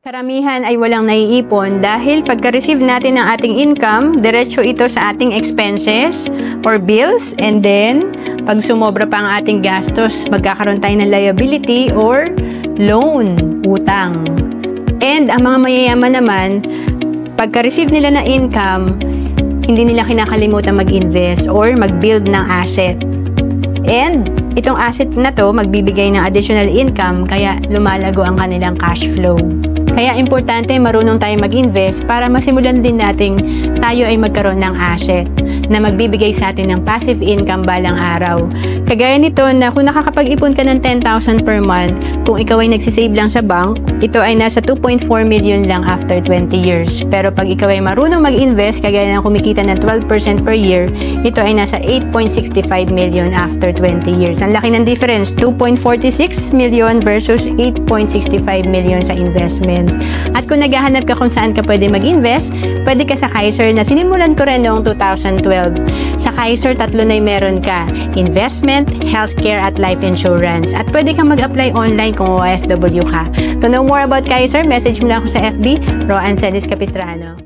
Karamihan ay walang naiipon dahil pagka-receive natin ng ating income, diretso ito sa ating expenses or bills, and then pag sumobra pa ang ating gastos, magkakaroon tayo ng liability or loan, utang. And ang mga mayayaman naman, pagka-receive nila ng income, hindi nila kinakalimutan mag-invest or mag-build ng asset. And itong asset na to magbibigay ng additional income kaya lumalago ang kanilang cash flow. Kaya importante marunong tayo mag-invest para masimulan din nating tayo ay magkaroon ng asset na magbibigay sa atin ng passive income balang araw. Kagaya nito na kung nakakapag-ipon ka ng 10,000 per month, kung ikaw ay nagsisave lang sa bank, ito ay nasa 2.4 million lang after 20 years. Pero pag ikaw ay marunong mag-invest, kagaya ng kumikita ng 12% per year, ito ay nasa 8.65 million after 20 years. Ang laki ng difference, 2.46 million versus 8.65 million sa investment. At kung naghahanap ka kung saan ka pwede mag-invest, pwede ka sa Kaiser na sinimulan ko rin noong 2012. Sa Kaiser, tatlo na meron ka: investment, healthcare, at life insurance. At pwede kang mag-apply online kung OFW ka. To know more about Kaiser, message mo lang ako sa FB, Roanne Celis Capistrano.